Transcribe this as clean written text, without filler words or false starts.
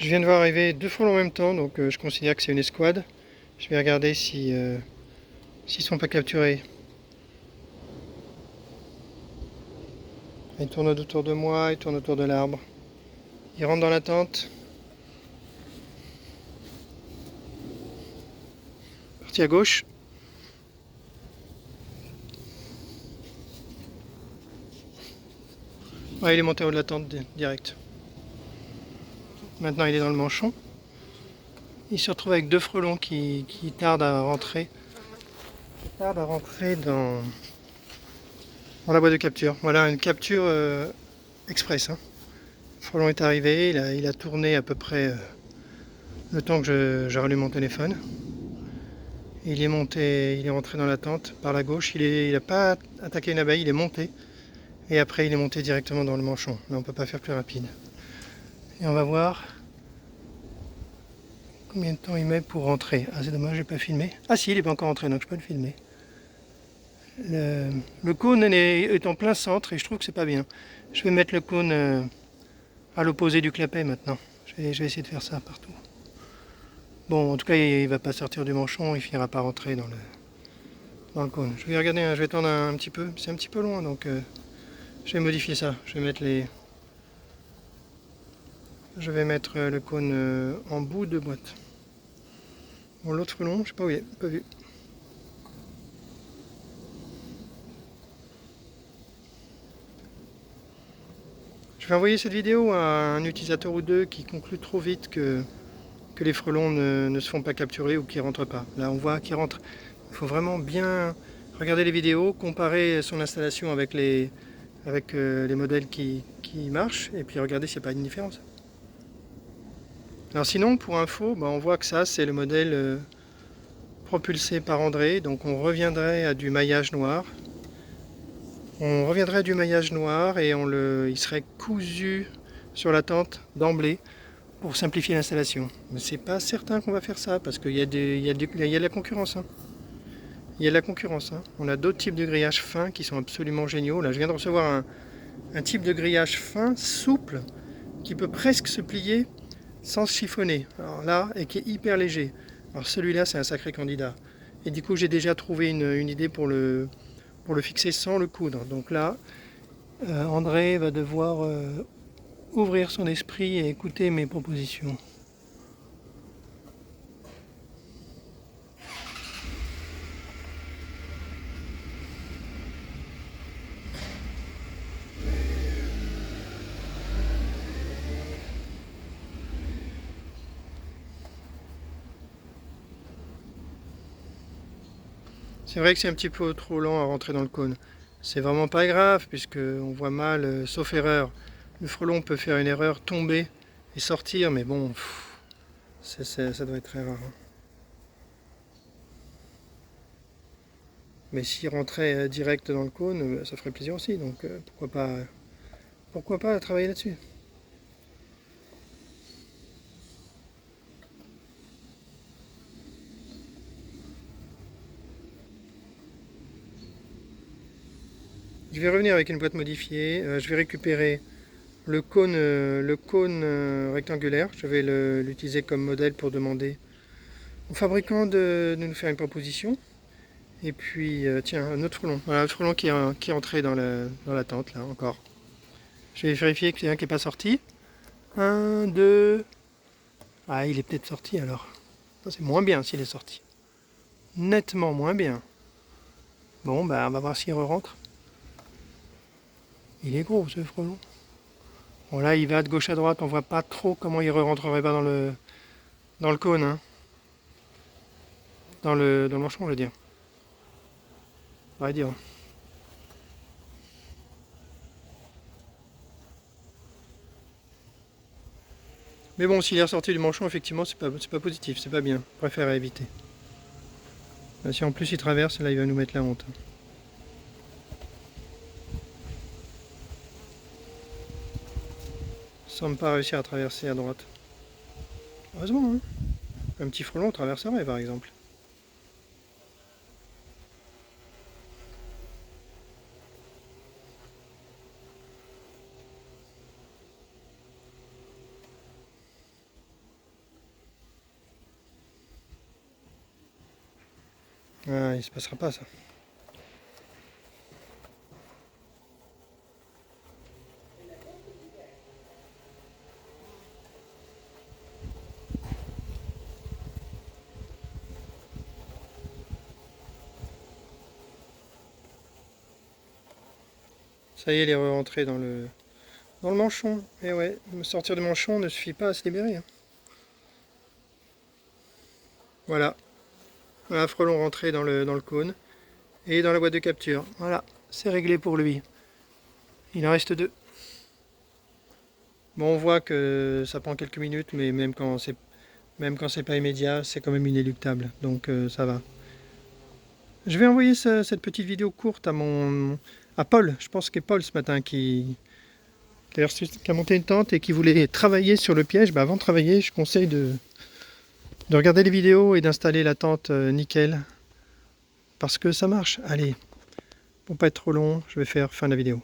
Je viens de voir arriver deux frelons en même temps, donc je considère que c'est une escouade. Je vais regarder si s'ils sont pas capturés. Ils tournent autour de moi, ils tournent autour de l'arbre. Ils rentrent dans la tente. Parti à gauche. Ouais, il est monté en haut de la tente direct. Maintenant il est dans le manchon. Il se retrouve avec deux frelons qui tardent à rentrer. Dans la boîte de capture. Voilà une capture express, hein. Le frelon est arrivé, il a tourné à peu près le temps que je rallume mon téléphone. Il est monté, il est rentré dans la tente par la gauche. Il n'a pas attaqué une abeille, il est monté. Et après, il est monté directement dans le manchon. Là, on ne peut pas faire plus rapide. Et on va voir combien de temps il met pour rentrer. Ah, c'est dommage, j'ai pas filmé. Ah si, il n'est pas encore rentré, donc je peux le filmer. Le cône est en plein centre et je trouve que c'est pas bien. Je vais mettre le cône à l'opposé du clapet maintenant. Je vais essayer de faire ça partout. Bon, en tout cas, il va pas sortir du manchon, il finira pas rentrer dans le cône. Je vais regarder, je vais tendre un petit peu. C'est un petit peu loin, donc je vais modifier ça. Je vais mettre le cône en bout de boîte. Bon, l'autre frelon, je sais pas où il est, pas vu. Je vais envoyer cette vidéo à un utilisateur ou deux qui conclut trop vite que les frelons ne se font pas capturer ou qu'ils ne rentrent pas. Là, on voit qu'ils rentrent. Il faut vraiment bien regarder les vidéos, comparer son installation avec les modèles qui marchent, et puis regarder s'il n'y a pas une différence. Alors sinon, pour info, on voit que ça, c'est le modèle propulsé par André, donc on reviendrait à du maillage noir. On reviendrait à du maillage noir et il serait cousu sur la tente d'emblée pour simplifier l'installation. Mais c'est pas certain qu'on va faire ça parce qu'il y a de la concurrence, hein. Il y a de la concurrence, hein. On a d'autres types de grillages fins qui sont absolument géniaux. Là, je viens de recevoir un type de grillage fin, souple, qui peut presque se plier sans se chiffonner. Alors là, et qui est hyper léger. Alors celui-là, c'est un sacré candidat. Et du coup, j'ai déjà trouvé une idée pour le fixer sans le coudre. Donc là, André va devoir ouvrir son esprit et écouter mes propositions. C'est vrai que c'est un petit peu trop lent à rentrer dans le cône. C'est vraiment pas grave puisque on voit mal, sauf erreur. Le frelon peut faire une erreur, tomber et sortir, mais bon, ça doit être très rare, hein. Mais s'il rentrait direct dans le cône, ça ferait plaisir aussi. Donc pourquoi pas travailler là-dessus. Je vais revenir avec une boîte modifiée. Je vais récupérer le cône rectangulaire. Je vais l'utiliser comme modèle pour demander au fabricant de nous faire une proposition. Et puis, tiens, un autre frelon. Voilà, un frelon qui est entré dans la tente, là, encore. Je vais vérifier qu'il y en a un qui n'est pas sorti. Un, deux. Ah, il est peut-être sorti alors. Ça, c'est moins bien s'il est sorti. Nettement moins bien. Bon, on va voir s'il re-rentre. Il est gros, ce frelon. Bon, là, il va de gauche à droite. On voit pas trop comment il re-rentrerait pas dans le cône, hein. Dans le manchon, je veux dire. On va dire. Mais bon, s'il est ressorti du manchon, effectivement, c'est pas positif, c'est pas bien. Je préfère éviter. Si en plus il traverse, là, il va nous mettre la honte. Sans ne pas réussir à traverser à droite. Heureusement, hein. Un petit frelon traverserait, par exemple. Ah, il se passera pas ça. Ça y est, il est rentré dans le manchon. Et ouais, me sortir du manchon ne suffit pas à se libérer, hein. Voilà, un frelon rentré dans le cône et dans la boîte de capture. Voilà, c'est réglé pour lui. Il en reste 2. Bon, on voit que ça prend quelques minutes, mais même quand c'est pas immédiat, c'est quand même inéluctable. Donc ça va. Je vais envoyer cette petite vidéo courte à Paul. Je pense que c'est Paul ce matin qui a monté une tente et qui voulait travailler sur le piège. Bah, avant de travailler, je conseille de regarder les vidéos et d'installer la tente nickel. Parce que ça marche. Allez, pour pas être trop long, je vais faire fin de la vidéo.